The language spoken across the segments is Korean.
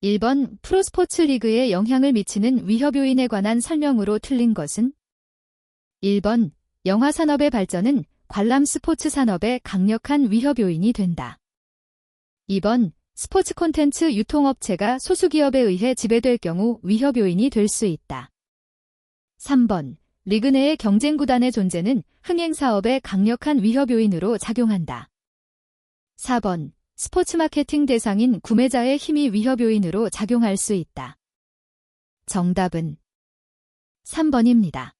1번 프로스포츠 리그에 영향을 미치는 위협 요인에 관한 설명으로 틀린 것은? 1번 영화 산업의 발전은 관람 스포츠 산업의 강력한 위협 요인이 된다. 2번 스포츠 콘텐츠 유통업체가 소수기업에 의해 지배될 경우 위협 요인이 될 수 있다. 3번 리그 내의 경쟁 구단의 존재는 흥행 사업에 강력한 위협 요인으로 작용한다. 4번 스포츠 마케팅 대상인 구매자의 힘이 위협 요인으로 작용할 수 있다. 정답은 3번입니다.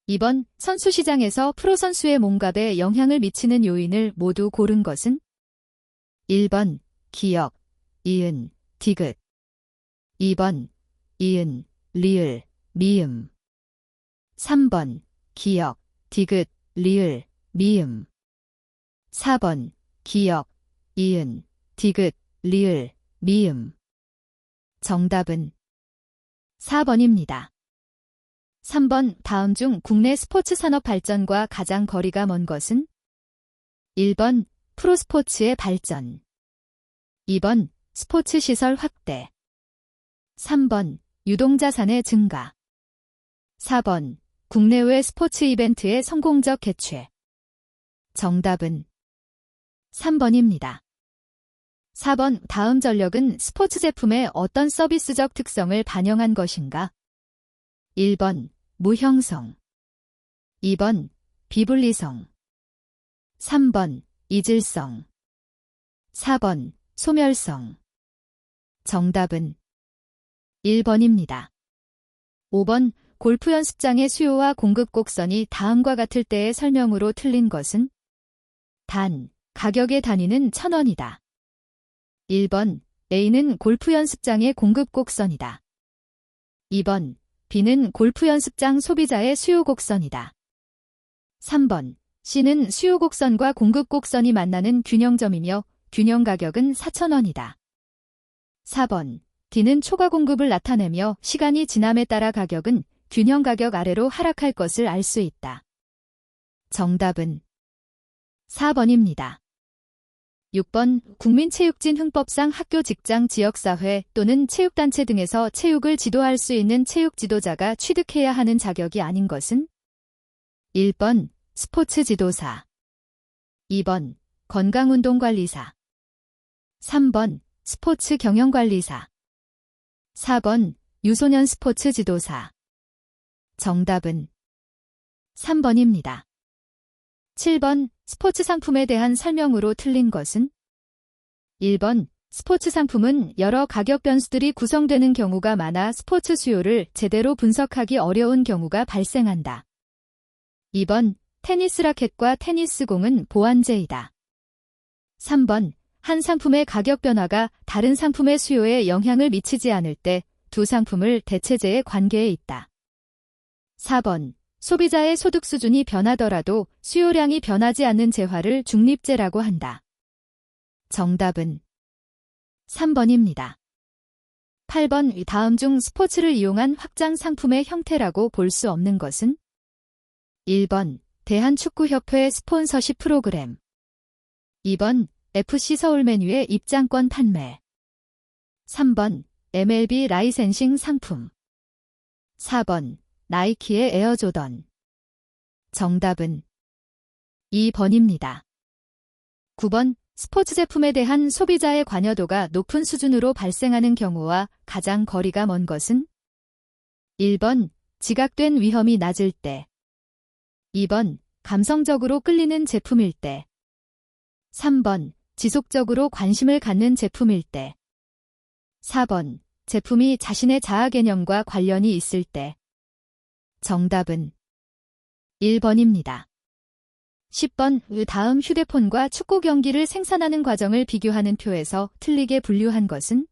2번 선수 시장에서 프로 선수의 몸값에 영향을 미치는 요인을 모두 고른 것은? 1번 기역, 이은, 디귿. 2번 이은, 리을, 미음. 3번 기역, 디귿, 리을, 미음. 4번 기역, 이은, 디귿, 리을, 미음. 정답은 4번입니다. 3번 다음 중 국내 스포츠 산업 발전과 가장 거리가 먼 것은? 1번 프로스포츠의 발전. 2번 스포츠 시설 확대. 3번 유동자산의 증가. 4번 국내외 스포츠 이벤트의 성공적 개최. 정답은 3번입니다. 4번 다음 전력은 스포츠 제품의 어떤 서비스적 특성을 반영한 것인가? 1번 무형성. 2번 비분리성. 3번 이질성. 4번 소멸성. 정답은 1번입니다. 5번 골프 연습장의 수요와 공급 곡선이 다음과 같을 때의 설명으로 틀린 것은? 단, 가격의 단위는 1,000원이다. 1번 A는 골프 연습장의 공급 곡선이다. 2번 B는 골프 연습장 소비자의 수요 곡선이다. 3번 C는 수요 곡선과 공급 곡선이 만나는 균형점이며 균형 가격은 4,000원이다. 4번 D는 초과 공급을 나타내며 시간이 지남에 따라 가격은 균형 가격 아래로 하락할 것을 알 수 있다. 정답은 4번입니다. 6번 국민체육진흥법상 학교, 직장, 지역사회 또는 체육단체 등에서 체육을 지도할 수 있는 체육 지도자가 취득해야 하는 자격이 아닌 것은? 1번 스포츠 지도사. 2번 건강운동관리사. 3번 스포츠 경영관리사. 4번 유소년 스포츠 지도사. 정답은 3번입니다. 7번 스포츠 상품에 대한 설명으로 틀린 것은? 1번 스포츠 상품은 여러 가격 변수들이 구성되는 경우가 많아 스포츠 수요를 제대로 분석하기 어려운 경우가 발생한다. 2번 테니스 라켓과 테니스 공은 보완제이다. 3번 한 상품의 가격 변화가 다른 상품의 수요에 영향을 미치지 않을 때 두 상품을 대체제의 관계에 있다. 4번 소비자의 소득 수준이 변하더라도 수요량이 변하지 않는 재화를 중립재라고 한다. 정답은 3번입니다. 8번 다음 중 스포츠를 이용한 확장 상품의 형태라고 볼 수 없는 것은? 1번 대한축구협회 스폰서십 프로그램. 2번 FC 서울 메뉴의 입장권 판매. 3번 MLB 라이센싱 상품. 4번 나이키의 에어조던. 정답은 2번입니다. 9번 스포츠 제품에 대한 소비자의 관여도가 높은 수준으로 발생하는 경우와 가장 거리가 먼 것은? 1번 지각된 위험이 낮을 때. 2번 감성적으로 끌리는 제품일 때. 3번 지속적으로 관심을 갖는 제품일 때. 4번 제품이 자신의 자아 개념과 관련이 있을 때. 정답은 1번입니다. 10번 다음 휴대폰과 축구 경기를 생산하는 과정을 비교하는 표에서 틀리게 분류한 것은?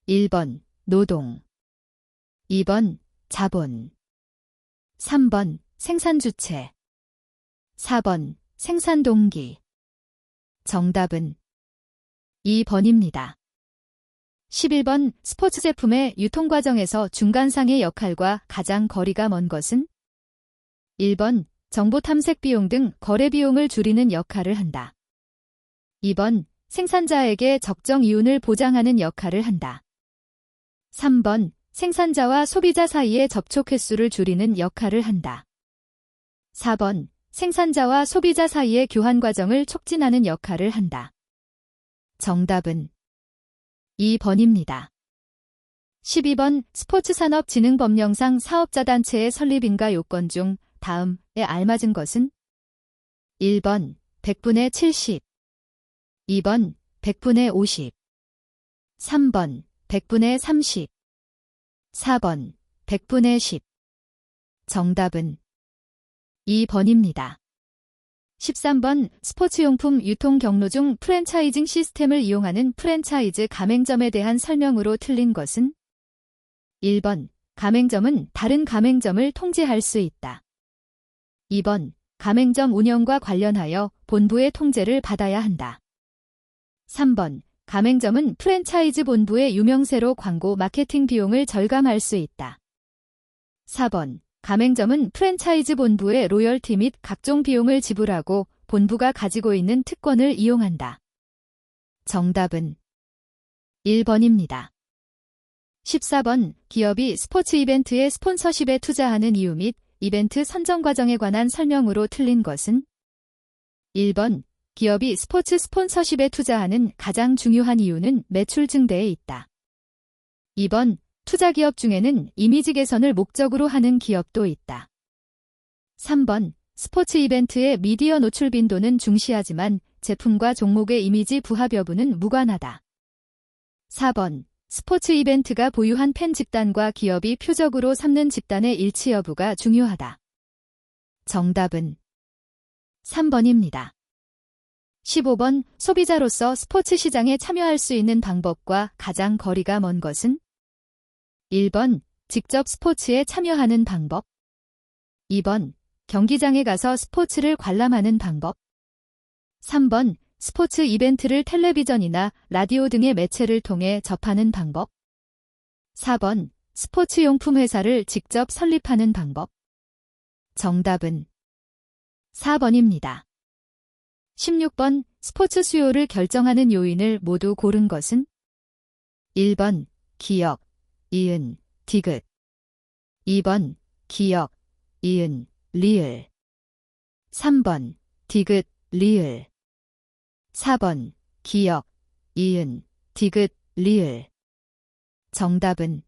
1번 노동. 2번 자본. 3번 생산 주체. 4번 생산 동기. 정답은 2번입니다. 11번 스포츠 제품의 유통 과정에서 중간상의 역할과 가장 거리가 먼 것은? 1번 정보 탐색 비용 등 거래 비용을 줄이는 역할을 한다. 2번 생산자에게 적정 이윤을 보장하는 역할을 한다. 3번, 생산자와 소비자 사이의 접촉 횟수를 줄이는 역할을 한다. 4번, 생산자와 소비자 사이의 교환 과정을 촉진하는 역할을 한다. 정답은 2번입니다. 12번, 스포츠산업진흥법령상 사업자단체의 설립인가 요건 중 다음에 알맞은 것은 1번, 100분의 70 2번, 100분의 50 3번, 100분의 30 4번, 100분의 10 정답은 2번입니다. 13번, 스포츠용품 유통 경로 중 프랜차이징 시스템을 이용하는 프랜차이즈 가맹점에 대한 설명으로 틀린 것은 1번, 가맹점은 다른 가맹점을 통제할 수 있다. 2번, 가맹점 운영과 관련하여 본부의 통제를 받아야 한다. 3번, 가맹점은 프랜차이즈 본부의 유명세로 광고 마케팅 비용을 절감할 수 있다. 4번, 가맹점은 프랜차이즈 본부의 로열티 및 각종 비용을 지불하고 본부가 가지고 있는 특권을 이용한다. 정답은 1번입니다. 14번, 기업이 스포츠 이벤트의 스폰서십에 투자하는 이유 및 이벤트 선정 과정에 관한 설명으로 틀린 것은 1번, 기업이 스포츠 스폰서십에 투자하는 가장 중요한 이유는 매출 증대에 있다. 2번, 투자 기업 중에는 이미지 개선을 목적으로 하는 기업도 있다. 3번, 스포츠 이벤트의 미디어 노출 빈도는 중시하지만 제품과 종목의 이미지 부합 여부는 무관하다. 4번, 스포츠 이벤트가 보유한 팬 집단과 기업이 표적으로 삼는 집단의 일치 여부가 중요하다. 정답은 3번입니다. 15번, 소비자로서 스포츠 시장에 참여할 수 있는 방법과 가장 거리가 먼 것은 1번, 직접 스포츠에 참여하는 방법 2번, 경기장에 가서 스포츠를 관람하는 방법 3번, 스포츠 이벤트를 텔레비전이나 라디오 등의 매체를 통해 접하는 방법 4번, 스포츠 용품 회사를 직접 설립하는 방법 정답은 4번입니다. 16번, 스포츠 수요를 결정하는 요인을 모두 고른 것은 1번, 기역, 이은, 디귿 2번, 기역, 이은, 리을 3번, 디귿, 리을 4번, 기역, 이은, 디귿, 리을 정답은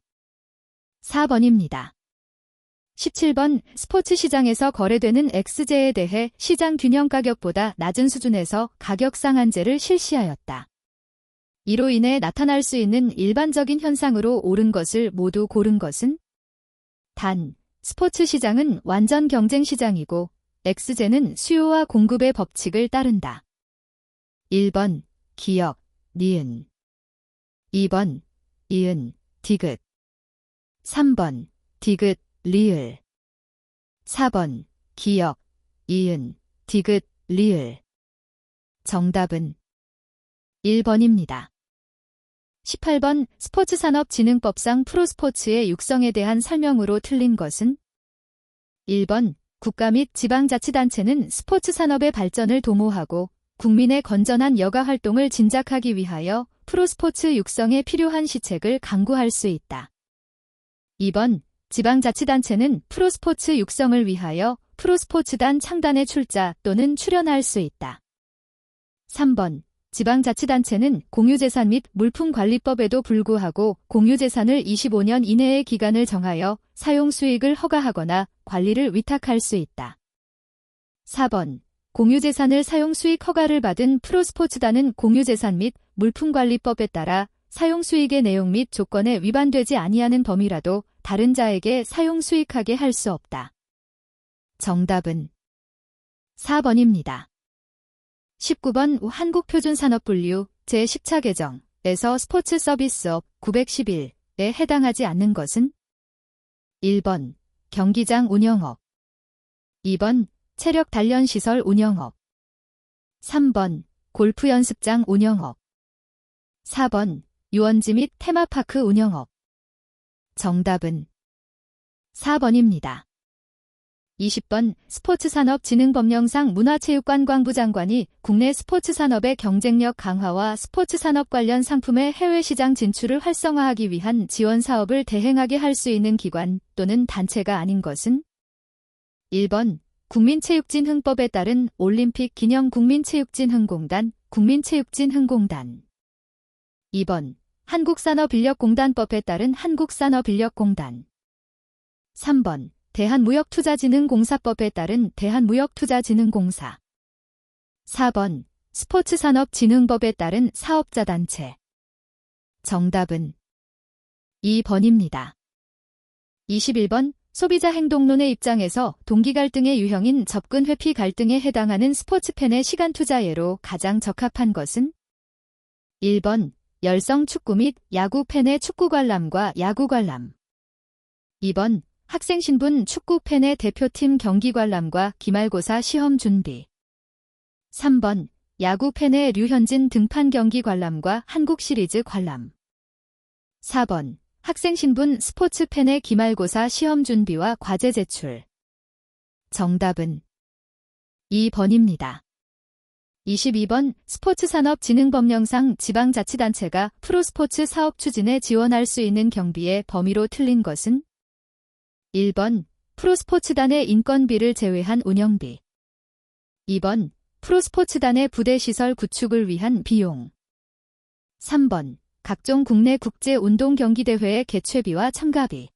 4번입니다. 17번, 스포츠 시장에서 거래되는 엑스제에 대해 시장 균형 가격보다 낮은 수준에서 가격 상한제를 실시하였다. 이로 인해 나타날 수 있는 일반적인 현상으로 옳은 것을 모두 고른 것은 단, 스포츠 시장은 완전 경쟁 시장이고 엑스제는 수요와 공급의 법칙을 따른다. 1번, 기역, 니은 2번, 이은, 디귿 3번, 디귿, 리을 4번, 기역, 이은, 디귿, 리을 정답은 1번입니다. 18번, 스포츠산업진흥법상 프로스포츠의 육성에 대한 설명으로 틀린 것은 1번, 국가 및 지방자치단체는 스포츠 산업의 발전을 도모하고 국민의 건전한 여가 활동을 진작하기 위하여 프로스포츠 육성에 필요한 시책을 강구할 수 있다. 2번, 지방자치단체는 프로스포츠 육성을 위하여 프로스포츠단 창단에 출자 또는 출연할 수 있다. 3번, 지방자치단체는 공유재산 및 물품관리법에도 불구하고 공유재산을 25년 이내의 기간을 정하여 사용수익을 허가하거나 관리를 위탁할 수 있다. 4번, 공유재산을 사용수익 허가를 받은 프로스포츠단은 공유재산 및 물품관리법에 따라 사용수익의 내용 및 조건에 위반되지 아니하는 범위라도 다른 자에게 사용수익하게 할 수 없다. 정답은 4번입니다. 19번 한국표준산업분류 제10차 개정에서 스포츠 서비스업 911에 해당하지 않는 것은 1번, 경기장 운영업 2번, 체력 단련시설 운영업 3번, 골프 연습장 운영업 4번, 유원지 및 테마파크 운영업 정답은 4번입니다. 20번 스포츠산업진흥법령상 문화체육관광부 장관이 국내 스포츠산업의 경쟁력 강화와 스포츠산업 관련 상품의 해외시장 진출을 활성화하기 위한 지원사업을 대행하게 할 수 있는 기관 또는 단체가 아닌 것은 1번 국민체육진흥법에 따른 올림픽 기념 국민체육진흥공단, 국민체육진흥공단 2번 한국산업인력공단법에 따른 한국산업인력공단 3번 대한무역투자진흥공사법에 따른 대한무역투자진흥공사 4번 스포츠산업진흥법에 따른 사업자단체 정답은 2번입니다. 21번 소비자 행동론의 입장에서 동기 갈등의 유형인 접근 회피 갈등에 해당하는 스포츠팬의 시간 투자 예로 가장 적합한 것은 1번 열성 축구 및 야구 팬의 축구 관람과 야구 관람 2번 학생 신분 축구 팬의 대표팀 경기 관람과 기말고사 시험 준비 3번 야구 팬의 류현진 등판 경기 관람과 한국 시리즈 관람 4번 학생 신분 스포츠 팬의 기말고사 시험 준비와 과제 제출 정답은 2번입니다. 22번 스포츠산업진흥법령상 지방자치단체가 프로스포츠 사업 추진에 지원할 수 있는 경비의 범위로 틀린 것은 1번 프로스포츠단의 인건비를 제외한 운영비 2번 프로스포츠단의 부대시설 구축을 위한 비용 3번 각종 국내 국제 운동 경기대회의 개최비와 참가비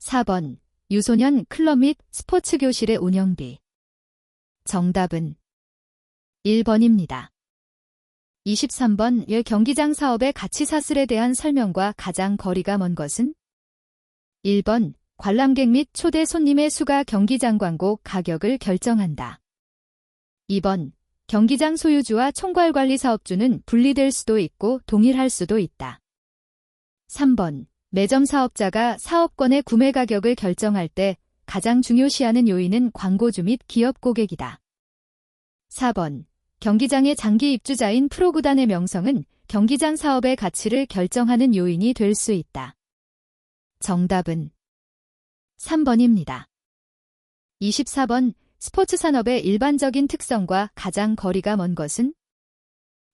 4번 유소년 클럽 및 스포츠 교실의 운영비 정답은 1번입니다. 23번 경기장 사업의 가치 사슬에 대한 설명과 가장 거리가 먼 것은 1번 관람객 및 초대 손님의 수가 경기장 광고 가격을 결정한다. 2번 경기장 소유주와 총괄관리 사업주는 분리될 수도 있고 동일할 수도 있다. 3번 매점 사업자가 사업권의 구매 가격을 결정할 때 가장 중요시하는 요인은 광고주 및 기업 고객이다. 4번 경기장의 장기 입주자인 프로구단의 명성은 경기장 사업의 가치를 결정하는 요인이 될 수 있다. 정답은 3번입니다. 24번 스포츠 산업의 일반적인 특성과 가장 거리가 먼 것은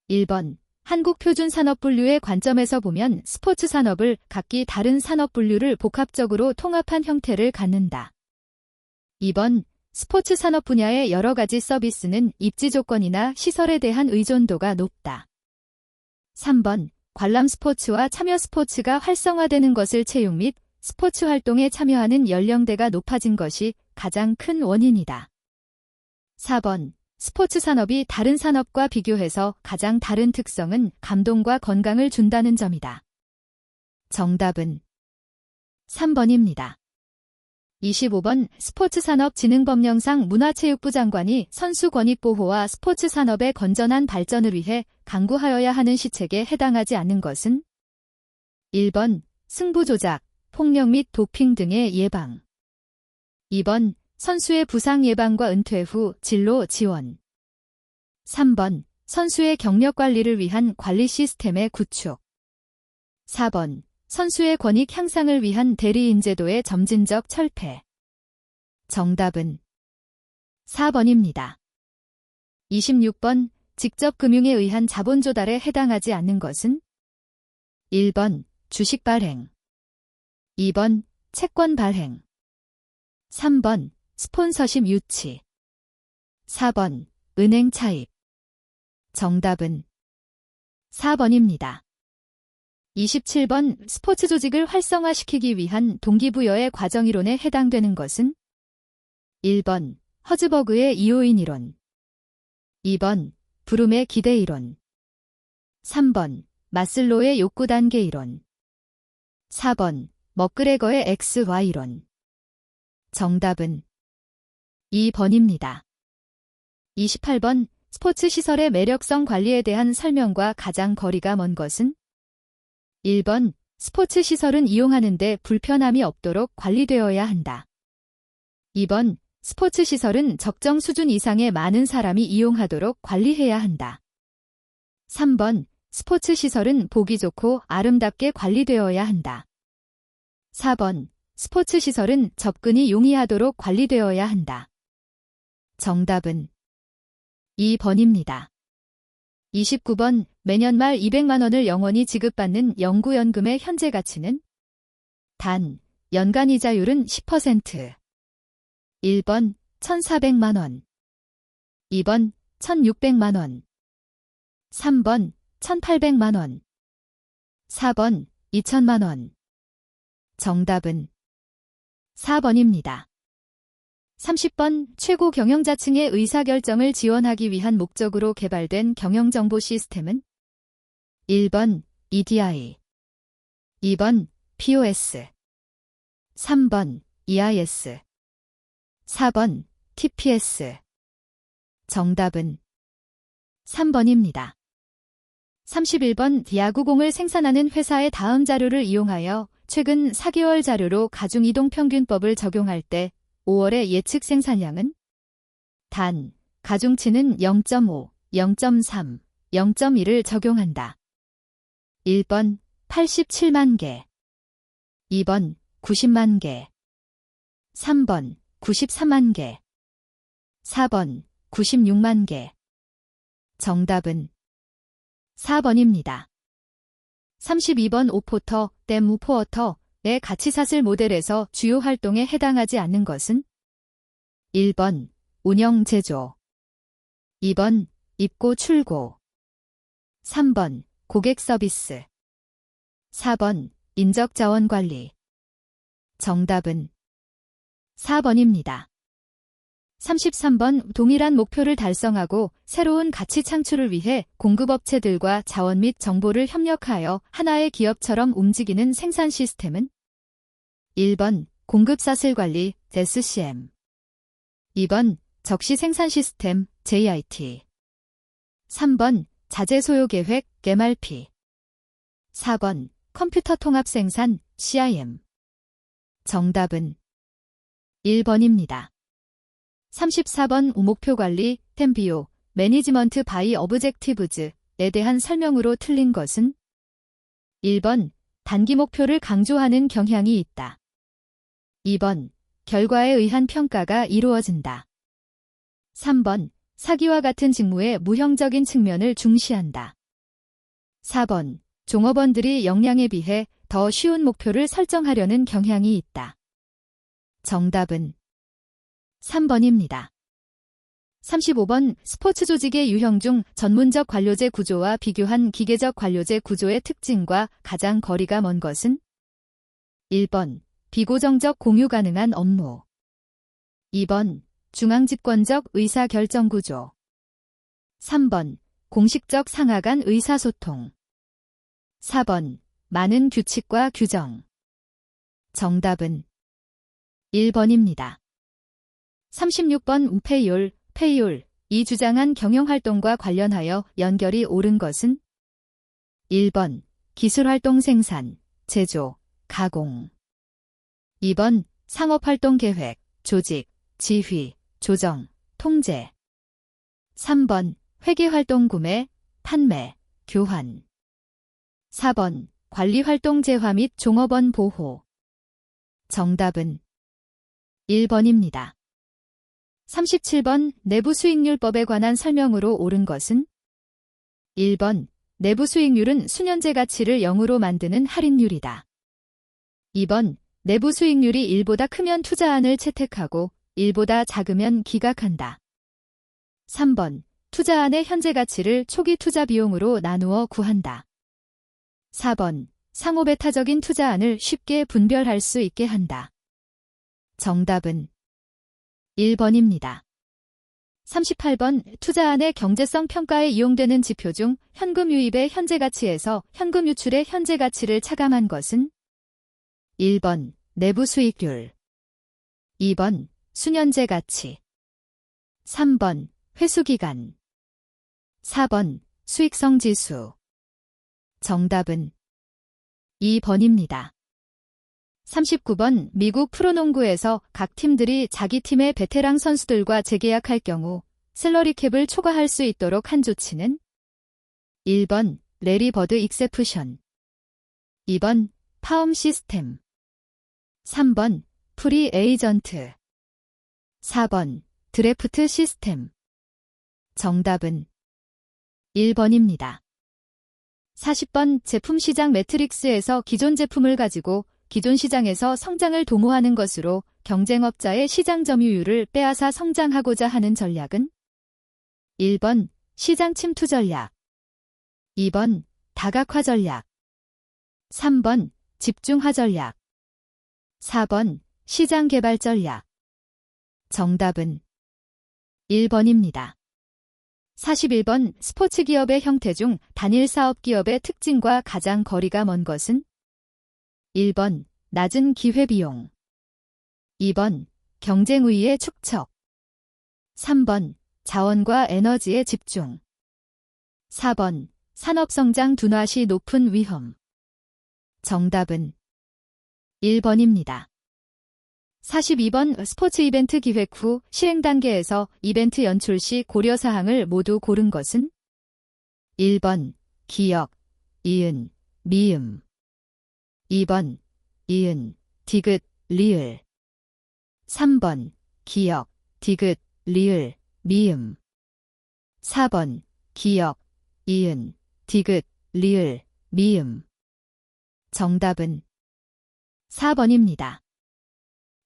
1번 한국 표준 산업 분류의 관점에서 보면 스포츠 산업을 각기 다른 산업 분류를 복합적으로 통합한 형태를 갖는다. 2번 스포츠 산업 분야의 여러 가지 서비스는 입지 조건이나 시설에 대한 의존도가 높다. 3번 관람 스포츠와 참여 스포츠가 활성화되는 것을 체육 및 스포츠 활동에 참여하는 연령대가 높아진 것이 가장 큰 원인이다. 4번 스포츠 산업이 다른 산업과 비교해서 가장 다른 특성은 감동과 건강을 준다는 점이다. 정답은 3번입니다. 25번 스포츠산업진흥법령상 문화체육부 장관이 선수 권익 보호와 스포츠 산업의 건전한 발전을 위해 강구하여야 하는 시책에 해당하지 않는 것은 1번 승부 조작, 폭력 및 도핑 등의 예방 2번 선수의 부상 예방과 은퇴 후 진로 지원 3번 선수의 경력 관리를 위한 관리 시스템의 구축 4번 선수의 권익 향상을 위한 대리인제도의 점진적 철폐 정답은 4번입니다. 26번 직접 금융에 의한 자본 조달에 해당하지 않는 것은 1번 주식 발행 2번 채권 발행 3번 스폰서십 유치 4번 은행 차입 정답은 4번입니다. 27번 스포츠 조직을 활성화시키기 위한 동기부여의 과정이론에 해당되는 것은 1번 허즈버그의 이요인 이론 2번 브룸의 기대 이론 3번 마슬로의 욕구 단계 이론 4번 먹그레거의 XY 이론 정답은 2번입니다. 28번 스포츠 시설의 매력성 관리에 대한 설명과 가장 거리가 먼 것은 1번 스포츠 시설은 이용하는데 불편함이 없도록 관리되어야 한다. 2번 스포츠 시설은 적정 수준 이상의 많은 사람이 이용하도록 관리해야 한다. 3번 스포츠 시설은 보기 좋고 아름답게 관리되어야 한다. 4번 스포츠 시설은 접근이 용이하도록 관리되어야 한다. 정답은 2번입니다. 29번 매년 말 200만 원을 영원히 지급받는 영구연금의 현재 가치는? 단, 연간 이자율은 10%. 1번 1,400만 원. 2번 1,600만 원. 3번 1,800만 원. 4번 2,000만 원. 정답은 4번입니다. 30번 최고 경영자층의 의사결정을 지원하기 위한 목적으로 개발된 경영정보 시스템은? 1번 EDI. 2번 POS. 3번 EIS. 4번 TPS. 정답은 3번입니다. 31번 야구공을 생산하는 회사의 다음 자료를 이용하여 최근 4개월 자료로 가중이동평균법을 적용할 때 5월의 예측 생산량은? 단, 가중치는 0.5, 0.3, 0.1을 적용한다. 1번 87만 개. 2번 90만 개. 3번 93만 개. 4번 96만 개. 정답은 4번입니다. 32번 오포터, 댐 우포어터의 가치사슬 모델에서 주요 활동에 해당하지 않는 것은? 1번 운영 제조. 2번 입고 출고. 3번 고객 서비스. 4번 인적 자원 관리. 정답은 4번입니다. 33번 동일한 목표를 달성하고 새로운 가치 창출을 위해 공급업체들과 자원 및 정보를 협력하여 하나의 기업처럼 움직이는 생산 시스템은? 1번 공급사슬 관리 SCM. 2번 적시 생산 시스템 JIT. 3번 자재 소요 계획 MRP. 4번 컴퓨터 통합 생산 CIM. 정답은 1번입니다. 34번 목표 관리, 템비오, 매니지먼트 바이 어브젝티브즈에 대한 설명으로 틀린 것은? 1번, 단기 목표를 강조하는 경향이 있다. 2번, 결과에 의한 평가가 이루어진다. 3번, 사기와 같은 직무의 무형적인 측면을 중시한다. 4번, 종업원들이 역량에 비해 더 쉬운 목표를 설정하려는 경향이 있다. 정답은 3번입니다. 35번 스포츠 조직의 유형 중 전문적 관료제 구조와 비교한 기계적 관료제 구조의 특징과 가장 거리가 먼 것은? 1번 비고정적 공유 가능한 업무. 2번 중앙집권적 의사결정 구조. 3번 공식적 상하 간 의사소통. 4번 많은 규칙과 규정. 정답은 1번입니다. 36번 페이올, 이 주장한 경영활동과 관련하여 연결이 옳은 것은? 1번 기술활동 생산, 제조, 가공. 2번 상업활동 계획, 조직, 지휘, 조정, 통제. 3번 회계활동 구매, 판매, 교환. 4번 관리활동 재화 및 종업원 보호. 정답은 1번입니다. 37번 내부수익률법에 관한 설명으로 옳은 것은? 1번 내부수익률은 수년제 가치를 0으로 만드는 할인율이다. 2번 내부수익률이 1보다 크면 투자안을 채택하고 1보다 작으면 기각한다. 3번 투자안의 현재 가치를 초기 투자 비용으로 나누어 구한다. 4번 상호배타적인 투자안을 쉽게 분별할 수 있게 한다. 정답은 1번입니다. 38번 투자안의 경제성 평가에 이용되는 지표 중 현금 유입의 현재 가치에서 현금 유출의 현재 가치를 차감한 것은? 1번 내부 수익률. 2번 수년제 가치. 3번 회수기간. 4번 수익성 지수. 정답은 2번입니다. 39번 미국 프로농구에서 각 팀들이 자기 팀의 베테랑 선수들과 재계약할 경우 셀러리 캡을 초과할 수 있도록 한 조치는? 1번 레리 버드 익셉션. 2번 파엄 시스템. 3번 프리 에이전트. 4번 드래프트 시스템. 정답은 1번입니다. 40번 제품 시장 매트릭스에서 기존 제품을 가지고 기존 시장에서 성장을 도모하는 것으로 경쟁업자의 시장 점유율을 빼앗아 성장하고자 하는 전략은 1번 시장 침투 전략, 2번 다각화 전략, 3번 집중화 전략, 4번 시장 개발 전략. 정답은 1번입니다. 41번 스포츠 기업의 형태 중 단일 사업 기업의 특징과 가장 거리가 먼 것은 1번 낮은 기회비용, 2번 경쟁 우위의 축적, 3번 자원과 에너지의 집중, 4번 산업성장 둔화 시 높은 위험. 정답은 1번입니다. 42번 스포츠 이벤트 기획 후 시행 단계에서 이벤트 연출 시 고려사항을 모두 고른 것은 1번 기역, 이은, 미음, 2번 이은, 디귿, 리을, 3번 기역, 디귿, 리을, 미음, 4번 기역, 이은, 디귿, 리을, 미음. 정답은 4번입니다.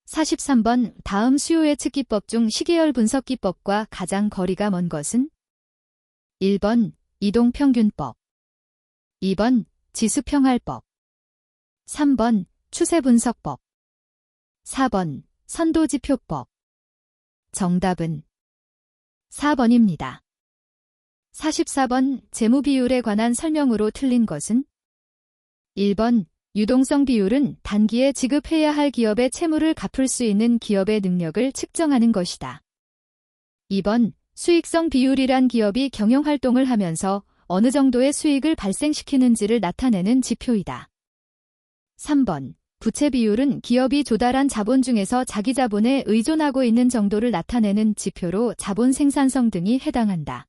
43번 다음 수요 예측 기법 중 시계열 분석 기법과 가장 거리가 먼 것은 1번 이동평균법, 2번 지수평할법, 3번 추세분석법, 4번 선도지표법. 정답은 4번입니다. 44번 재무비율에 관한 설명으로 틀린 것은 1번 유동성 비율은 단기에 지급해야 할 기업의 채무를 갚을 수 있는 기업의 능력을 측정하는 것이다. 2번 수익성 비율이란 기업이 경영활동을 하면서 어느 정도의 수익을 발생시키는지를 나타내는 지표이다. 3번 부채 비율은 기업이 조달한 자본 중에서 자기 자본에 의존하고 있는 정도를 나타내는 지표로 자본 생산성 등이 해당한다.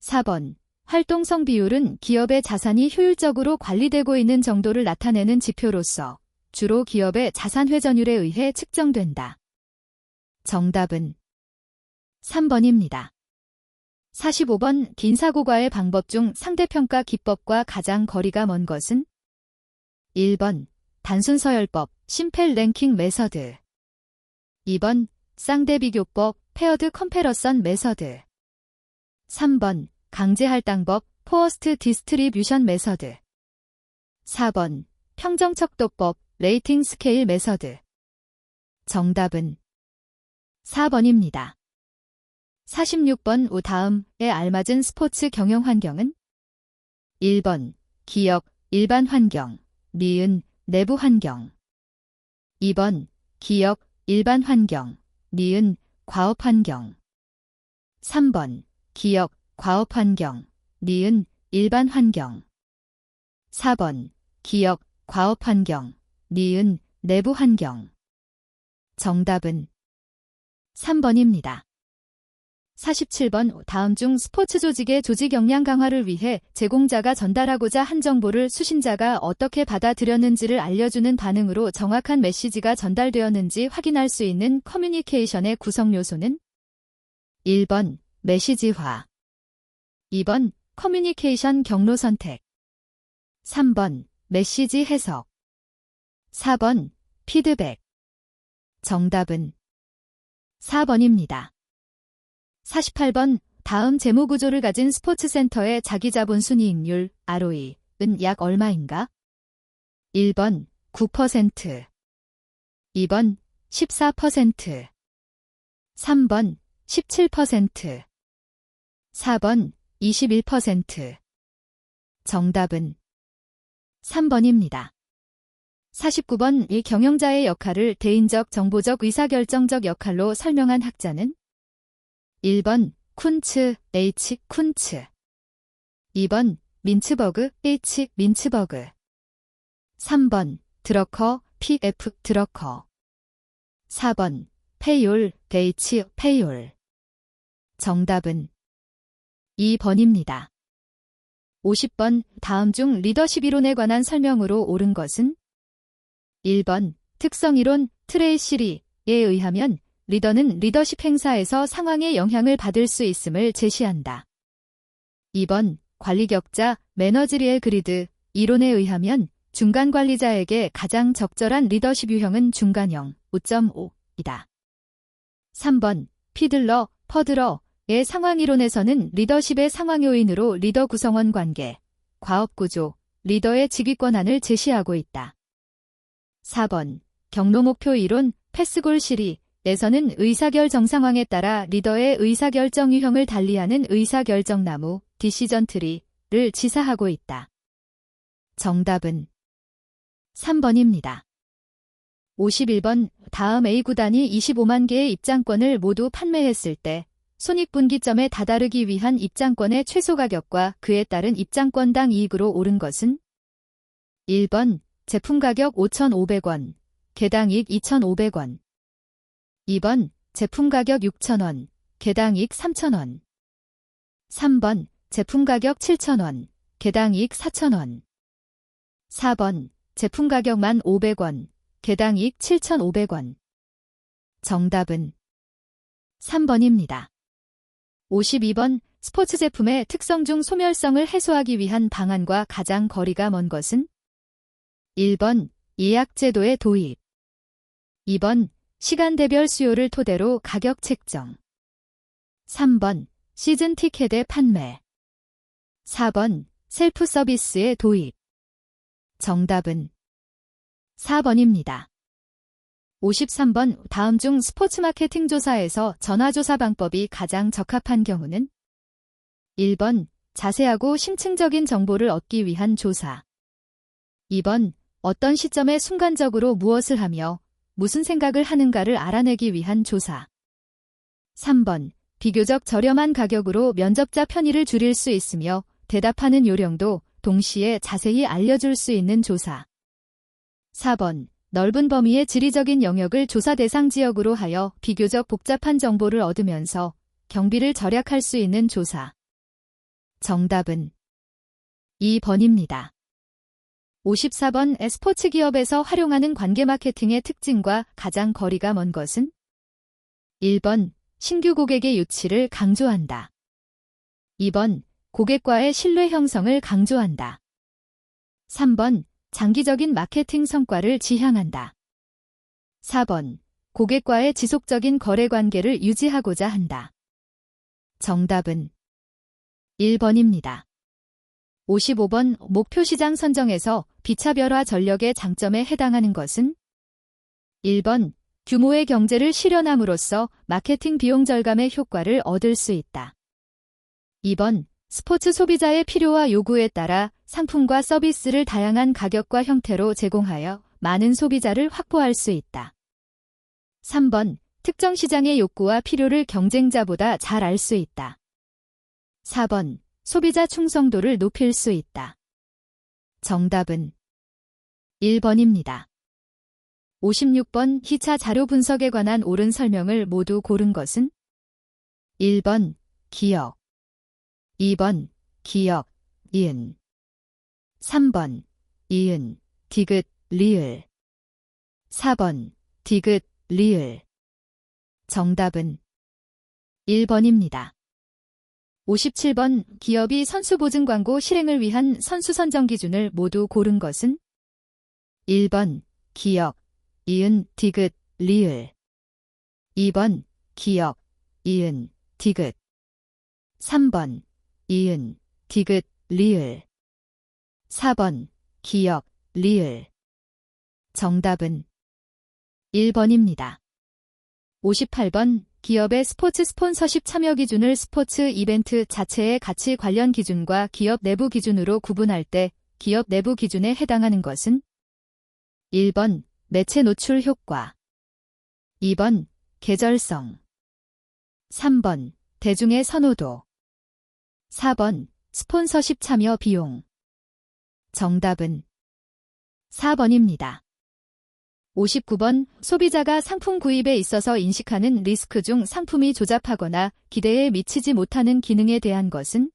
4번 활동성 비율은 기업의 자산이 효율적으로 관리되고 있는 정도를 나타내는 지표로서 주로 기업의 자산 회전율에 의해 측정된다. 정답은 3번입니다. 45번 긴 사고과의 방법 중 상대평가 기법과 가장 거리가 먼 것은 1번 단순 서열법, 심펠 랭킹 메서드, 2번 쌍대비교법, 페어드 컴패러선 메서드, 3번 강제할당법, 포어스트 디스트리뷰션 메서드, 4번 평정척도법, 레이팅 스케일 메서드. 정답은 4번입니다. 46번 우 다음에 알맞은 스포츠 경영 환경은 1번 기역, 일반 환경, 니은, 내부 환경, 2번 기역, 일반 환경, 니은, 과업 환경, 3번 기역, 과업 환경, 니은, 일반 환경, 4번 기역, 과업 환경, 니은, 내부 환경. 정답은 3번입니다. 47번 다음 중 스포츠 조직의 조직 역량 강화를 위해 제공자가 전달하고자 한 정보를 수신자가 어떻게 받아들였는지를 알려주는 반응으로 정확한 메시지가 전달되었는지 확인할 수 있는 커뮤니케이션의 구성 요소는 1번 메시지화, 2번 커뮤니케이션 경로 선택, 3번 메시지 해석, 4번 피드백. 정답은 4번입니다. 48번 다음 재무구조를 가진 스포츠센터의 자기자본 순이익률 ROE는 약 얼마인가? 1번 9%, 2번 14%, 3번 17%, 4번 21%. 정답은 3번입니다. 49번 이 경영자의 역할을 대인적, 정보적, 의사결정적 역할로 설명한 학자는 1번 쿤츠, H. 쿤츠, 2번 민츠버그, H. 민츠버그, 3번 드러커, P.F. 드러커, 4번 페이올, H. 페이올. 정답은 2번입니다. 50번 다음 중 리더십 이론에 관한 설명으로 옳은 것은 1번 특성이론 트레이시리에 의하면 리더는 리더십 행사에서 상황에 영향을 받을 수 있음을 제시한다. 2번 관리격자 매너지리의 그리드 이론에 의하면 중간 관리자에게 가장 적절한 리더십 유형은 중간형 5.5이다. 3번 피들러, 퍼들러의 상황이론에서는 리더십의 상황 요인으로 리더 구성원 관계, 과업구조, 리더의 직위권한을 제시하고 있다. 4번 경로목표 이론 패스골 시리에서는 의사결정 상황에 따라 리더의 의사결정 유형을 달리하는 의사결정나무 디시전 트리를 지사하고 있다. 정답은 3번입니다. 51번 다음 A구단이 25만 개의 입장권을 모두 판매했을 때 손익분기점에 다다르기 위한 입장권의 최소가격과 그에 따른 입장권당 이익으로 오른 것은 1번 제품가격 5,500원, 개당이익 2,500원 2번 제품가격 6,000원, 개당이익 3,000원 3번 제품가격 7,000원, 개당이익 4,000원 4번 제품가격 1,500원, 개당이익 7,500원 정답은 3번입니다. 52번 스포츠 제품의 특성 중 소멸성을 해소하기 위한 방안과 가장 거리가 먼 것은 1번 예약제도의 도입 2번 시간대별 수요를 토대로 가격 책정 3번 시즌 티켓의 판매 4번 셀프 서비스의 도입 정답은 4번입니다. 53번 다음 중 스포츠 마케팅 조사에서 전화조사 방법이 가장 적합한 경우는 1번 자세하고 심층적인 정보를 얻기 위한 조사 2번 어떤 시점에 순간적으로 무엇을 하며 무슨 생각을 하는가를 알아내기 위한 조사 3번 비교적 저렴한 가격으로 면접자 편의를 줄일 수 있으며 대답하는 요령도 동시에 자세히 알려줄 수 있는 조사 4번 넓은 범위의 지리적인 영역을 조사 대상 지역으로 하여 비교적 복잡한 정보를 얻으면서 경비를 절약할 수 있는 조사 정답은 2번입니다. 54번 스포츠 기업에서 활용하는 관계 마케팅의 특징과 가장 거리가 먼 것은 1번 신규 고객의 유치를 강조한다. 2번 고객과의 신뢰 형성을 강조한다. 3번 장기적인 마케팅 성과를 지향한다. 4번 고객과의 지속적인 거래 관계를 유지하고자 한다. 정답은 1번입니다. 55번 목표 시장 선정에서 비차별화 전력의 장점에 해당하는 것은 1번 규모의 경제를 실현함으로써 마케팅 비용 절감의 효과를 얻을 수 있다. 2번 스포츠 소비자의 필요와 요구에 따라 상품과 서비스를 다양한 가격과 형태로 제공하여 많은 소비자를 확보할 수 있다. 3번 특정 시장의 욕구와 필요를 경쟁자보다 잘 알 수 있다. 4번 소비자 충성도를 높일 수 있다. 정답은 1번입니다. 56번 기차 자료 분석에 관한 옳은 설명을 모두 고른 것은 1번 기억 2번 기억, 이은 3번 이은, 디귿, 리을 4번 디귿, 리을 정답은 1번입니다. 57번 기업이 선수 보증 광고 실행을 위한 선수 선정 기준을 모두 고른 것은 1번 기억, 이은, 디귿, 리을 2번 기억, 이은, 디귿 3번 이은, 디귿, 리을 4번 기억, 리을 정답은 1번입니다. 58번 기업의 스포츠 스폰서십 참여 기준을 스포츠 이벤트 자체의 가치 관련 기준과 기업 내부 기준으로 구분할 때 기업 내부 기준에 해당하는 것은 1번 매체 노출 효과 2번 계절성 3번 대중의 선호도 4번 스폰서십 참여 비용 정답은 4번입니다. 59번 소비자가 상품 구입에 있어서 인식하는 리스크 중 상품이 조잡하거나 기대에 미치지 못하는 기능에 대한 것은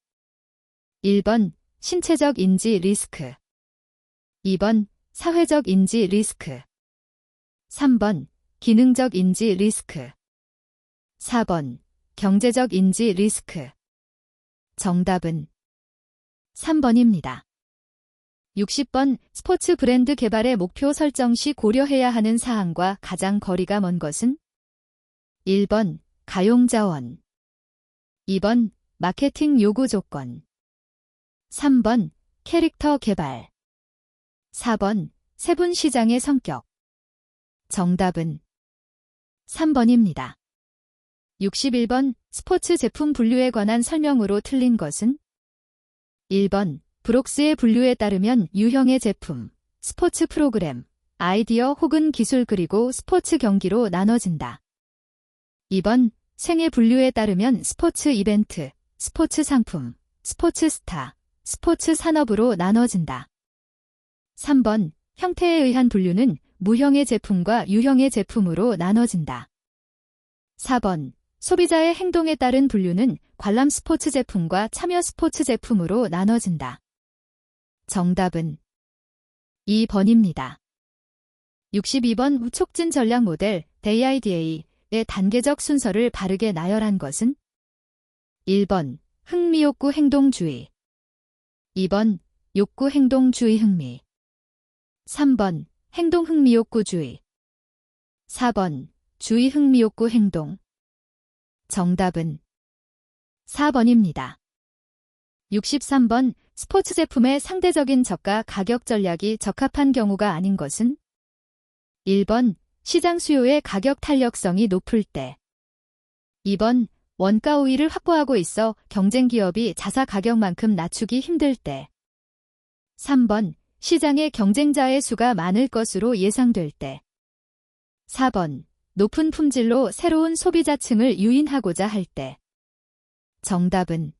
1번 신체적 인지 리스크 2번 사회적 인지 리스크 3번 기능적 인지 리스크. 4번 경제적 인지 리스크. 정답은 3번입니다. 60번 스포츠 브랜드 개발의 목표 설정 시 고려해야 하는 사항과 가장 거리가 먼 것은? 1번 가용자원. 2번 마케팅 요구 조건. 3번 캐릭터 개발. 4번 세분 시장의 성격. 정답은 3번입니다. 61번 스포츠 제품 분류에 관한 설명으로 틀린 것은? 1번 브록스의 분류에 따르면 유형의 제품, 스포츠 프로그램, 아이디어 혹은 기술 그리고 스포츠 경기로 나눠진다. 2번 생애 분류에 따르면 스포츠 이벤트, 스포츠 상품, 스포츠 스타, 스포츠 산업으로 나눠진다. 3번 형태에 의한 분류는 무형의 제품과 유형의 제품으로 나눠진다. 4번 소비자의 행동에 따른 분류는 관람 스포츠 제품과 참여 스포츠 제품으로 나눠진다. 정답은 2번입니다. 62번 촉진 전략 모델 DIDA의 단계적 순서를 바르게 나열한 것은? 1번 흥미욕구 행동주의. 2번 욕구 행동주의 흥미. 3번 행동 흥미욕구주의. 4번 주의 흥미욕구 행동. 정답은 4번입니다. 63번 스포츠 제품의 상대적인 저가 가격 전략이 적합한 경우가 아닌 것은? 1번 시장 수요의 가격 탄력성이 높을 때. 2번 원가 우위를 확보하고 있어 경쟁 기업이 자사 가격만큼 낮추기 힘들 때. 3번 시장에 경쟁자의 수가 많을 것으로 예상될 때. 4번 높은 품질로 새로운 소비자층을 유인하고자 할 때. 정답은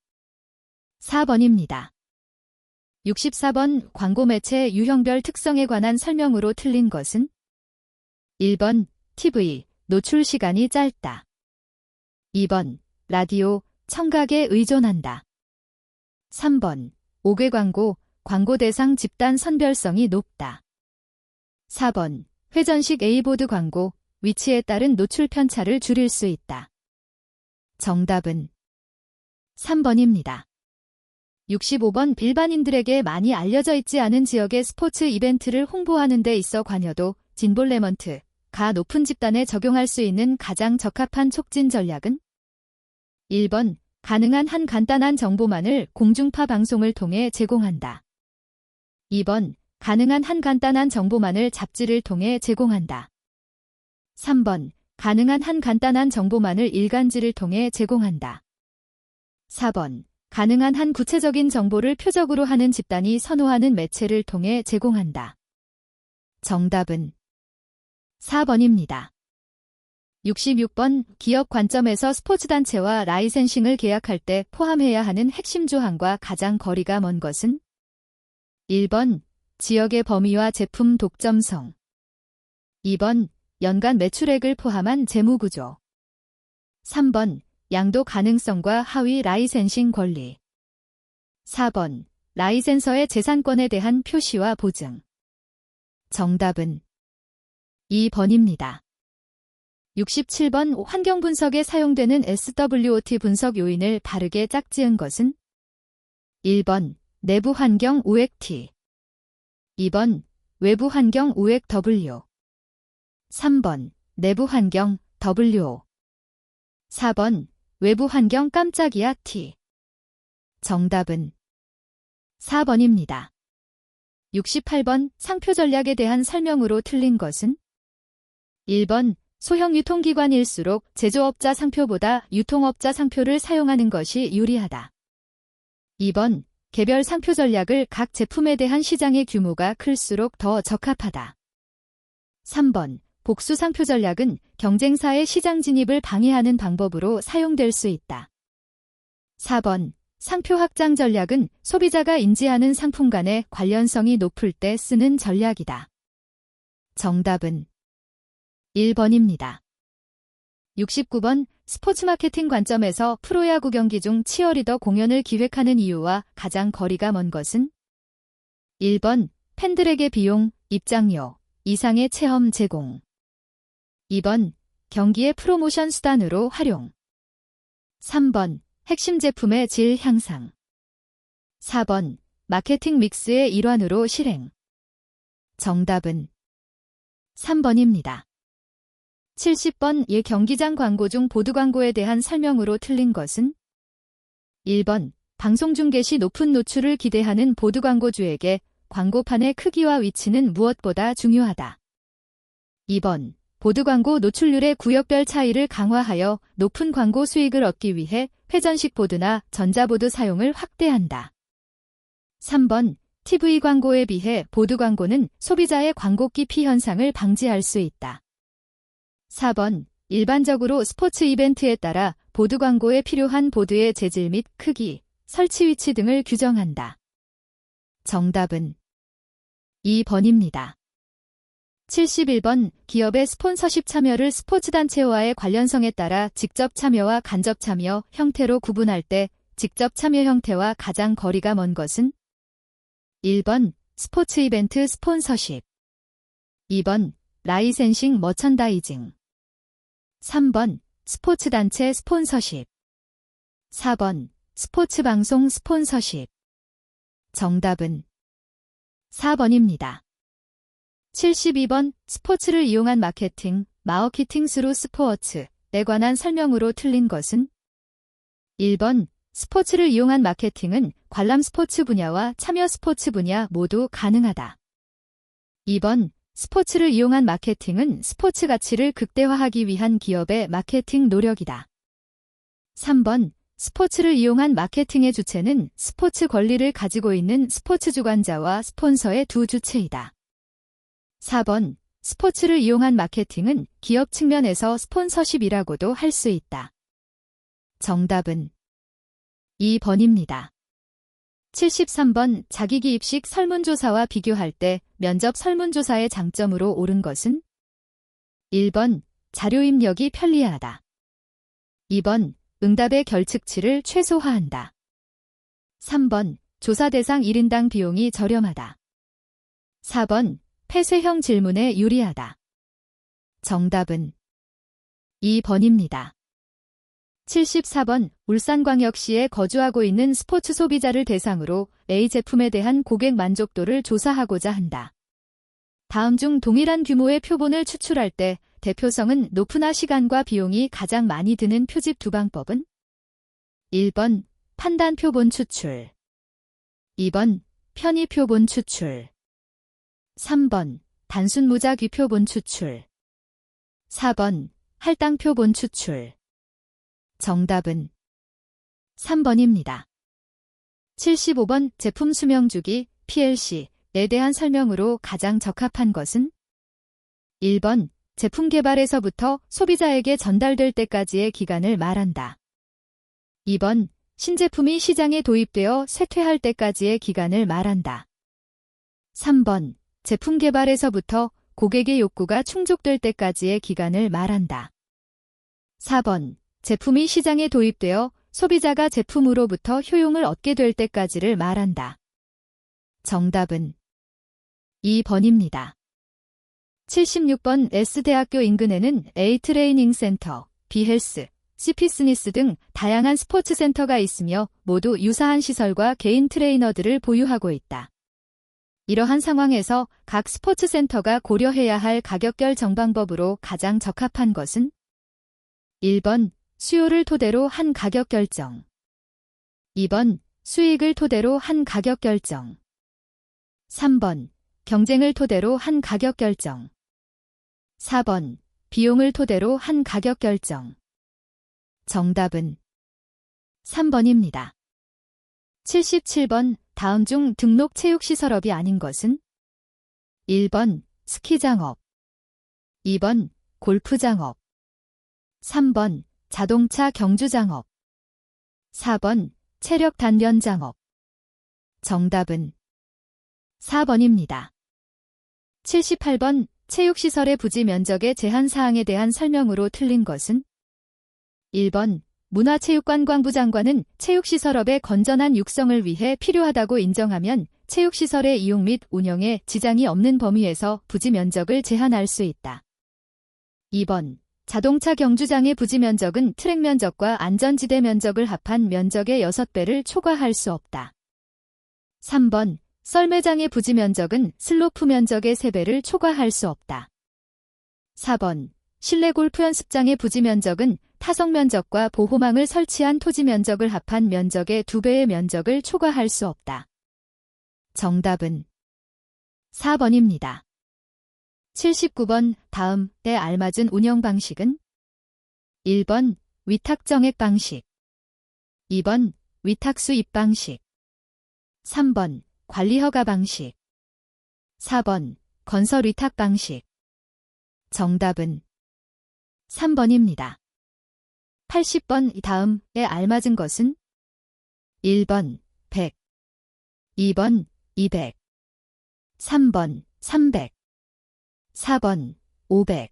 4번입니다. 64번 광고 매체 유형별 특성에 관한 설명으로 틀린 것은? 1번 TV, 노출 시간이 짧다. 2번 라디오, 청각에 의존한다. 3번 5개 광고, 광고 대상 집단 선별성이 높다. 4번 회전식 A보드 광고, 위치에 따른 노출 편차를 줄일 수 있다. 정답은 3번입니다. 65번 일반인들에게 많이 알려져 있지 않은 지역의 스포츠 이벤트를 홍보하는 데 있어 관여도, 진볼레먼트가 높은 집단에 적용할 수 있는 가장 적합한 촉진 전략은? 1번 가능한 한 간단한 정보만을 공중파 방송을 통해 제공한다. 2번 가능한 한 간단한 정보만을 잡지를 통해 제공한다. 3번 가능한 한 간단한 정보만을 일간지를 통해 제공한다. 4번 가능한 한 구체적인 정보를 표적으로 하는 집단이 선호하는 매체를 통해 제공한다. 정답은 4번입니다. 66번 기업 관점에서 스포츠단체와 라이센싱을 계약할 때 포함해야 하는 핵심 조항과 가장 거리가 먼 것은? 1번 지역의 범위와 제품 독점성. 2번 연간 매출액을 포함한 재무구조. 3번 양도 가능성과 하위 라이센싱 권리. 4번 라이센서의 재산권에 대한 표시와 보증. 정답은 2번입니다. 67번 환경 분석에 사용되는 SWOT 분석 요인을 바르게 짝지은 것은? 1번 내부 환경 우액 T. 2번 외부 환경 우액 W. 3번 내부 환경 WO. 4번 외부 환경 깜짝이야 T. 정답은 4번입니다. 68번 상표 전략에 대한 설명으로 틀린 것은? 1번 소형 유통기관일수록 제조업자 상표보다 유통업자 상표를 사용하는 것이 유리하다. 2번 개별 상표 전략을 각 제품에 대한 시장의 규모가 클수록 더 적합하다. 3번 복수 상표 전략은 경쟁사의 시장 진입을 방해하는 방법으로 사용될 수 있다. 4번 상표 확장 전략은 소비자가 인지하는 상품 간의 관련성이 높을 때 쓰는 전략이다. 정답은 1번입니다. 69번 스포츠 마케팅 관점에서 프로야구 경기 중 치어리더 공연을 기획하는 이유와 가장 거리가 먼 것은? 1번 팬들에게 비용, 입장료, 이상의 체험 제공. 2번 경기의 프로모션 수단으로 활용. 3번 핵심 제품의 질 향상. 4번 마케팅 믹스의 일환으로 실행. 정답은 3번입니다. 70번 예 경기장 광고 중 보드 광고에 대한 설명으로 틀린 것은 1번 방송 중계 시 높은 노출을 기대하는 보드 광고주에게 광고판의 크기와 위치는 무엇보다 중요하다. 2번 보드 광고 노출률의 구역별 차이를 강화하여 높은 광고 수익을 얻기 위해 회전식 보드나 전자보드 사용을 확대한다. 3번 TV 광고에 비해 보드 광고는 소비자의 광고기 피 현상을 방지할 수 있다. 4번 일반적으로 스포츠 이벤트에 따라 보드 광고에 필요한 보드의 재질 및 크기, 설치 위치 등을 규정한다. 정답은 2번입니다. 71번 기업의 스폰서십 참여를 스포츠단체와의 관련성에 따라 직접 참여와 간접 참여 형태로 구분할 때 직접 참여 형태와 가장 거리가 먼 것은 1번 스포츠 이벤트 스폰서십. 2번 라이센싱 머천다이징. 3번 스포츠단체 스폰서십. 4번 스포츠 방송 스폰서십. 정답은 4번입니다. 72번 스포츠를 이용한 마케팅, 마어키팅 스루 스포어츠에 관한 설명으로 틀린 것은 1번 스포츠를 이용한 마케팅은 관람 스포츠 분야와 참여 스포츠 분야 모두 가능하다. 2번 스포츠를 이용한 마케팅은 스포츠 가치를 극대화하기 위한 기업의 마케팅 노력이다. 3번 스포츠를 이용한 마케팅의 주체는 스포츠 권리를 가지고 있는 스포츠 주관자와 스폰서의 두 주체이다. 4번 스포츠를 이용한 마케팅은 기업 측면에서 스폰서십이라고도 할 수 있다. 정답은 2번입니다. 73번 자기기입식 설문조사와 비교할 때 면접 설문조사의 장점으로 옳은 것은 1번 자료 입력이 편리하다. 2번 응답의 결측치를 최소화한다. 3번 조사 대상 1인당 비용이 저렴하다. 4번 폐쇄형 질문에 유리하다. 정답은 2번입니다. 74번 울산광역시에 거주하고 있는 스포츠 소비자를 대상으로 A 제품에 대한 고객 만족도를 조사하고자 한다. 다음 중 동일한 규모의 표본을 추출할 때 대표성은 높으나 시간과 비용이 가장 많이 드는 표집 두 방법은 1번 판단 표본 추출. 2번 편의 표본 추출. 3번 단순 무작위 표본 추출. 4번 할당 표본 추출. 정답은 3번입니다. 75번 제품 수명주기 PLC에 대한 설명으로 가장 적합한 것은 1번 제품 개발에서부터 소비자에게 전달될 때까지의 기간을 말한다. 2번 신제품이 시장에 도입되어 쇠퇴할 때까지의 기간을 말한다. 3번 제품 개발에서부터 고객의 욕구가 충족될 때까지의 기간을 말한다. 4번 제품이 시장에 도입되어 소비자가 제품으로부터 효용을 얻게 될 때까지를 말한다. 정답은 2번입니다. 76번 S대학교 인근에는 A 트레이닝 센터, B 헬스, C 피트니스 등 다양한 스포츠 센터가 있으며 모두 유사한 시설과 개인 트레이너들을 보유하고 있다. 이러한 상황에서 각 스포츠 센터가 고려해야 할 가격결 정방법으로 가장 적합한 것은 1번 수요를 토대로 한 가격 결정. 2번 수익을 토대로 한 가격 결정. 3번 경쟁을 토대로 한 가격 결정. 4번 비용을 토대로 한 가격 결정. 정답은 3번입니다. 77번 다음 중 등록 체육시설업이 아닌 것은 1번 스키장업. 2번 골프장업. 3번 자동차 경주장업. 4번 체력 단련장업. 정답은 4번입니다. 78번 체육시설의 부지 면적의 제한사항에 대한 설명으로 틀린 것은 1번 문화체육관광부 장관은 체육시설업의 건전한 육성을 위해 필요하다고 인정하면 체육시설의 이용 및 운영에 지장이 없는 범위에서 부지 면적을 제한할 수 있다. 2번. 자동차 경주장의 부지 면적은 트랙 면적과 안전지대 면적을 합한 면적의 6배를 초과할 수 없다. 3번. 썰매장의 부지 면적은 슬로프 면적의 3배를 초과할 수 없다. 4번. 실내 골프 연습장의 부지 면적은 타석 면적과 보호망을 설치한 토지 면적을 합한 면적의 2배의 면적을 초과할 수 없다. 정답은 4번입니다. 79번. 다음에 알맞은 운영 방식은 1번. 위탁 정액 방식 2번. 위탁 수입 방식 3번. 관리 허가 방식 4번. 건설 위탁 방식 정답은 3번입니다. 80번. 다음에 알맞은 것은 1번. 100 2번. 200 3번. 300 4번. 500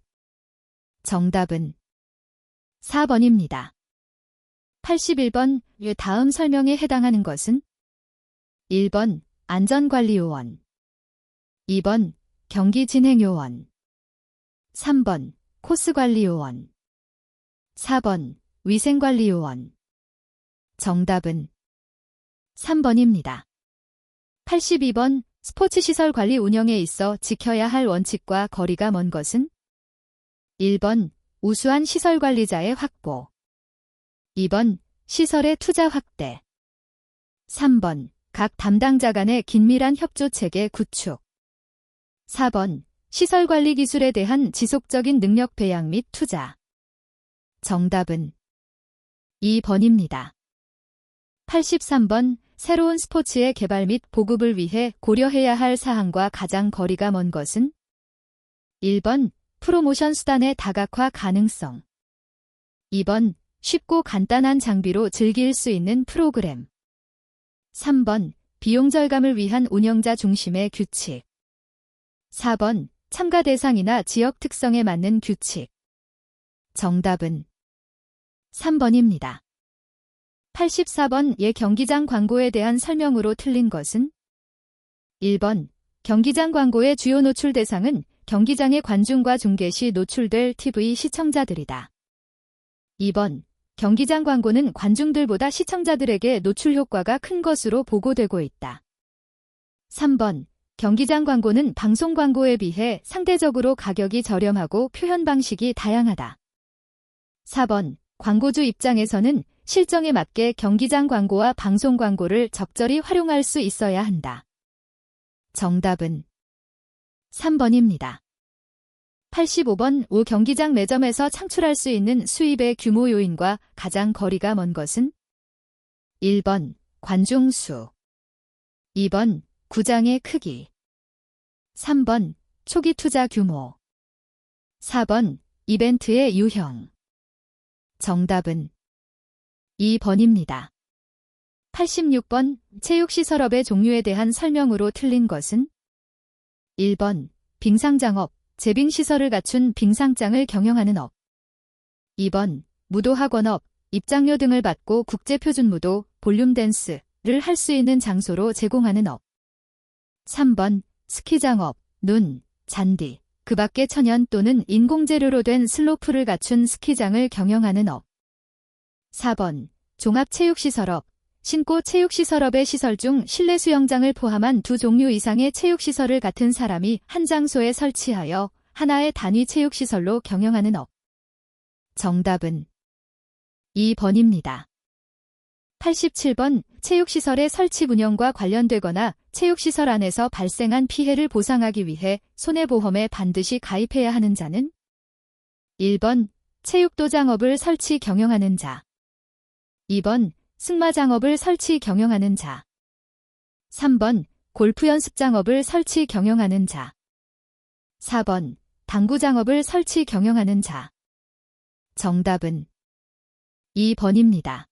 정답은 4번입니다. 81번. 다음 설명에 해당하는 것은 1번. 안전관리요원 2번. 경기진행요원 3번. 코스관리요원 4번. 위생관리요원 정답은 3번입니다. 82번. 스포츠시설 관리 운영에 있어 지켜야 할 원칙과 거리가 먼 것은 1번. 우수한 시설관리자의 확보 2번. 시설의 투자 확대 3번. 각 담당자 간의 긴밀한 협조체계 구축 4번. 시설관리 기술에 대한 지속적인 능력 배양 및 투자 정답은 2번입니다. 83번. 새로운 스포츠의 개발 및 보급을 위해 고려해야 할 사항과 가장 거리가 먼 것은 1번. 프로모션 수단의 다각화 가능성 2번. 쉽고 간단한 장비로 즐길 수 있는 프로그램 3번. 비용 절감을 위한 운영자 중심의 규칙 4번. 참가 대상이나 지역 특성에 맞는 규칙 정답은 3번입니다. 84번. 경기장 광고에 대한 설명으로 틀린 것은 1번. 경기장 광고의 주요 노출 대상은 경기장의 관중과 중계 시 노출될 TV 시청자들이다. 2번. 경기장 광고는 관중들보다 시청자들에게 노출 효과가 큰 것으로 보고되고 있다. 3번. 경기장 광고는 방송 광고에 비해 상대적으로 가격이 저렴하고 표현 방식이 다양하다. 4번. 광고주 입장에서는 실정에 맞게 경기장 광고와 방송 광고를 적절히 활용할 수 있어야 한다. 정답은 3번입니다. 85번. 경기장 매점에서 창출할 수 있는 수입의 규모 요인과 가장 거리가 먼 것은 1번. 관중 수 2번. 구장의 크기 3번. 초기 투자 규모 4번. 이벤트의 유형 정답은 2번입니다. 86번. 체육시설업의 종류에 대한 설명으로 틀린 것은 1번. 빙상장업, 제빙시설을 갖춘 빙상장을 경영하는 업 2번. 무도학원업, 입장료 등을 받고 국제표준무도, 볼륨댄스를 할 수 있는 장소로 제공하는 업 3번. 스키장업, 눈, 잔디, 그 밖의 천연 또는 인공재료로 된 슬로프를 갖춘 스키장을 경영하는 업 4번. 종합체육시설업, 신고 체육시설업의 시설 중 실내 수영장을 포함한 2종류 이상의 체육시설을 같은 사람이 한 장소에 설치하여 하나의 단위 체육시설로 경영하는 업 정답은 2번입니다. 87번. 체육시설의 설치 운영과 관련되거나 체육시설 안에서 발생한 피해를 보상하기 위해 손해보험에 반드시 가입해야 하는 자는 1번. 체육도장업을 설치 경영하는 자 2번. 승마장업을 설치 경영하는 자 3번. 골프 연습장업을 설치 경영하는 자 4번. 당구장업을 설치 경영하는 자 정답은 2번입니다.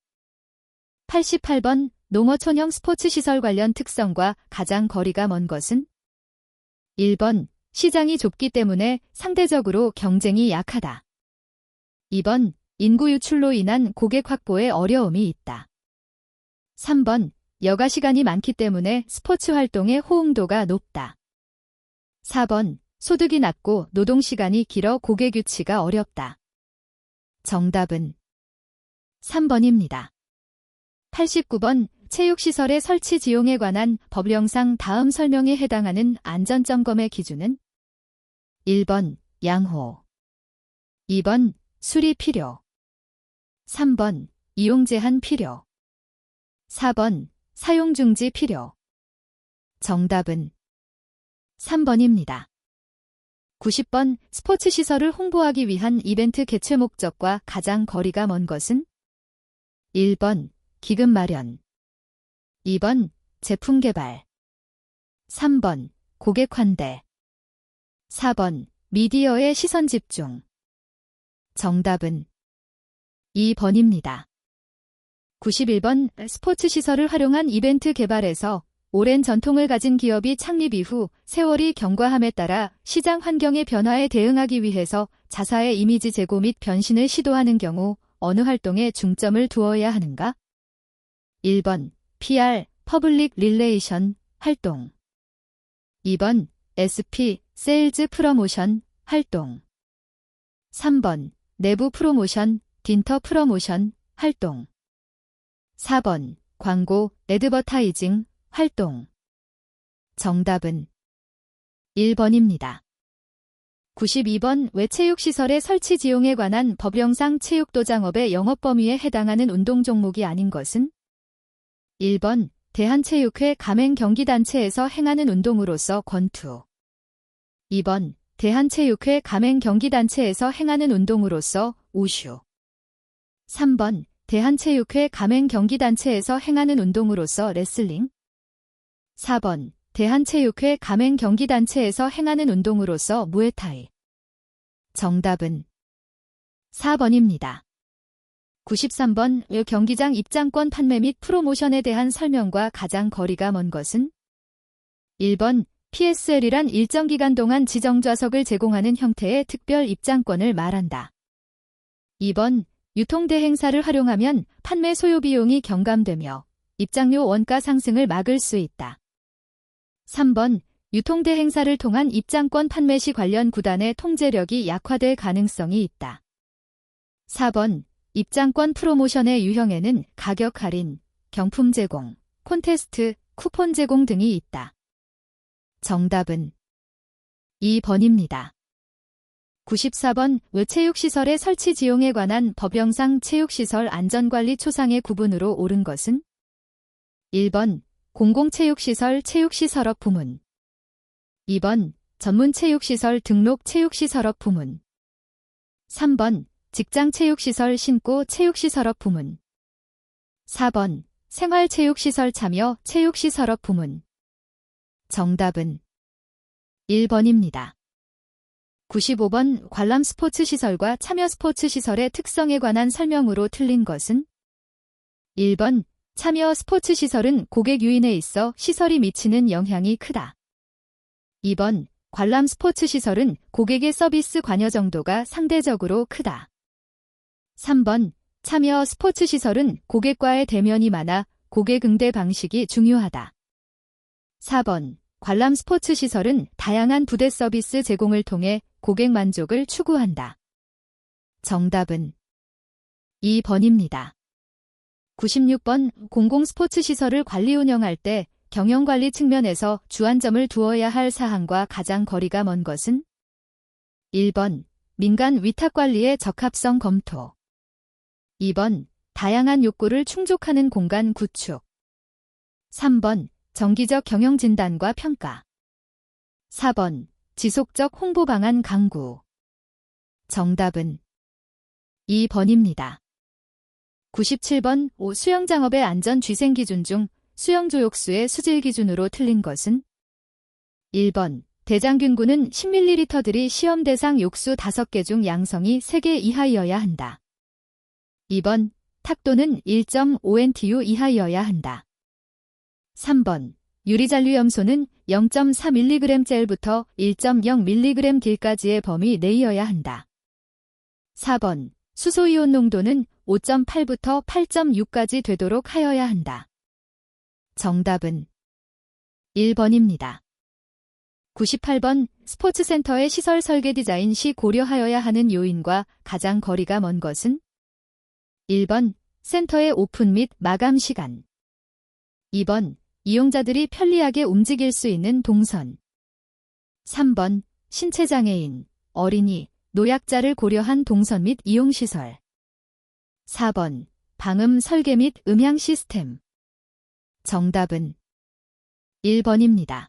88번. 농어촌형 스포츠시설 관련 특성과 가장 거리가 먼 것은 1번. 시장이 좁기 때문에 상대적으로 경쟁이 약하다. 2번. 인구 유출로 인한 고객 확보에 어려움이 있다. 3번. 여가 시간이 많기 때문에 스포츠 활동의 호응도가 높다. 4번. 소득이 낮고 노동시간이 길어 고객 유치가 어렵다. 정답은 3번입니다. 89번 체육시설의 설치 지용에 관한 법령상 다음 설명에 해당하는 안전점검의 기준은 1번 양호, 2번 수리 필요, 3번 이용 제한 필요, 4번 사용 중지 필요. 정답은 3번입니다. 90번 스포츠시설을 홍보하기 위한 이벤트 개최 목적과 가장 거리가 먼 것은 1번 기금 마련, 2번 제품 개발, 3번 고객 환대, 4번 미디어의 시선 집중. 정답은 2번입니다. 91번 스포츠시설을 활용한 이벤트 개발에서 오랜 전통을 가진 기업이 창립 이후 세월이 경과함에 따라 시장 환경의 변화에 대응하기 위해서 자사의 이미지 제고 및 변신을 시도하는 경우 어느 활동에 중점을 두어야 하는가? 1번 PR, 퍼블릭 릴레이션 활동, 2번 SP, 세일즈 프로모션 활동, 3번 내부 프로모션, 딘터 프로모션 활동, 4번 광고, 애드버타이징 활동. 정답은 1번입니다. 92번 외체육시설의 설치 지용에 관한 법령상 체육도장업의 영업범위에 해당하는 운동 종목이 아닌 것은 1번 대한체육회 가맹경기단체에서 행하는 운동으로서 권투, 2번 대한체육회 가맹경기단체에서 행하는 운동으로서 우슈, 3번 대한체육회 가맹경기단체에서 행하는 운동으로서 레슬링, 4번 대한체육회 가맹경기단체에서 행하는 운동으로서 무에타이. 정답은 4번입니다. 93번 경기장 입장권 판매 및 프로모션에 대한 설명과 가장 거리가 먼 것은 1번 PSL이란 일정 기간 동안 지정 좌석을 제공하는 형태의 특별 입장권을 말한다. 2번 유통대 행사를 활용하면 판매 소요 비용이 경감되며 입장료 원가 상승을 막을 수 있다. 3번 유통대 행사를 통한 입장권 판매 시 관련 구단의 통제력이 약화될 가능성이 있다. 4번 입장권 프로모션의 유형에는 가격 할인, 경품 제공, 콘테스트, 쿠폰 제공 등이 있다. 정답은 2번입니다. 94번 외체육시설의 설치 지용에 관한 법령상 체육시설 안전관리 초상의 구분으로 옳은 것은 1번 공공체육시설 체육시설업 부문, 2번 전문체육시설 등록 체육시설업 부문, 3번 직장체육시설 신고 체육시설업 부문, 4번 생활체육시설 참여 체육시설업 부문. 정답은 1번입니다. 95번 관람 스포츠시설과 참여 스포츠시설의 특성에 관한 설명으로 틀린 것은 1번 참여 스포츠시설은 고객 유인에 있어 시설이 미치는 영향이 크다. 2번 관람 스포츠시설은 고객의 서비스 관여 정도가 상대적으로 크다. 3번 참여 스포츠시설은 고객과의 대면이 많아 고객 응대 방식이 중요하다. 4번 관람 스포츠시설은 다양한 부대 서비스 제공을 통해 고객 만족을 추구한다. 정답은 2번입니다. 96번 공공스포츠시설을 관리 운영할 때 경영관리 측면에서 주안점을 두어야 할 사항과 가장 거리가 먼 것은 1번 민간 위탁관리의 적합성 검토, 2번 다양한 욕구를 충족하는 공간 구축, 3번 정기적 경영 진단과 평가, 4번 지속적 홍보 방안 강구. 정답은 2번입니다. 97번 수영장업의 안전쥐생 기준 중 수영조욕수의 수질 기준으로 틀린 것은 1번 대장균구는 10ml들이 시험 대상 욕수 5개 중 양성이 3개 이하여야 한다. 2번 탁도는 1.5NTU 이하여야 한다. 3번 유리잔류염소는 0.4mg 젤부터 1.0mg 길까지의 범위 내여야 한다. 4번 수소이온 농도는 5.8부터 8.6까지 되도록 하여야 한다. 정답은 1번입니다. 98번 스포츠센터의 시설 설계 디자인 시 고려하여야 하는 요인과 가장 거리가 먼 것은? 1번, 센터의 오픈 및 마감 시간. 2번, 이용자들이 편리하게 움직일 수 있는 동선. 3번, 신체장애인, 어린이, 노약자를 고려한 동선 및 이용시설. 4번, 방음 설계 및 음향 시스템. 정답은 1번입니다.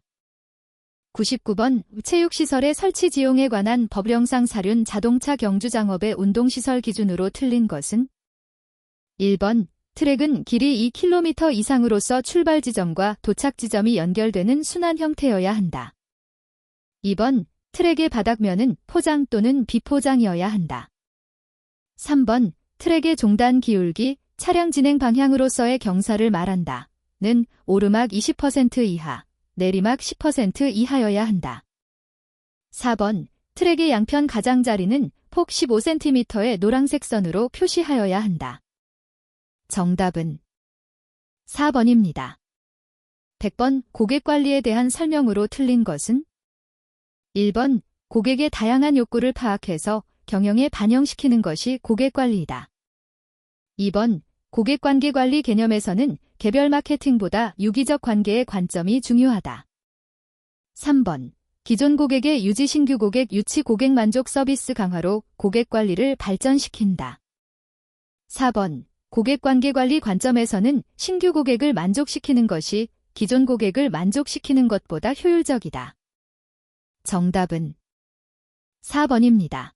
99번, 체육시설의 설치 지용에 관한 법령상 사륜 자동차 경주장업의 운동시설 기준으로 틀린 것은? 1번, 트랙은 길이 2km 이상으로서 출발 지점과 도착 지점이 연결되는 순환 형태여야 한다. 2번, 트랙의 바닥면은 포장 또는 비포장이어야 한다. 3번, 트랙의 종단 기울기, 차량 진행 방향으로서의 경사를 말한다. 는 오르막 20% 이하, 내리막 10% 이하여야 한다. 4번, 트랙의 양편 가장자리는 폭 15cm의 노란색 선으로 표시하여야 한다. 정답은 4번입니다. 100번, 고객관리에 대한 설명으로 틀린 것은? 1번, 고객의 다양한 욕구를 파악해서 경영에 반영시키는 것이 고객관리이다. 2번, 고객관계관리 개념에서는 개별 마케팅보다 유기적 관계의 관점이 중요하다. 3번, 기존 고객의 유지 신규 고객 유치 고객 만족 서비스 강화로 고객관리를 발전시킨다. 4번, 고객관계관리 관점에서는 신규 고객을 만족시키는 것이 기존 고객을 만족시키는 것보다 효율적이다. 정답은 4번입니다.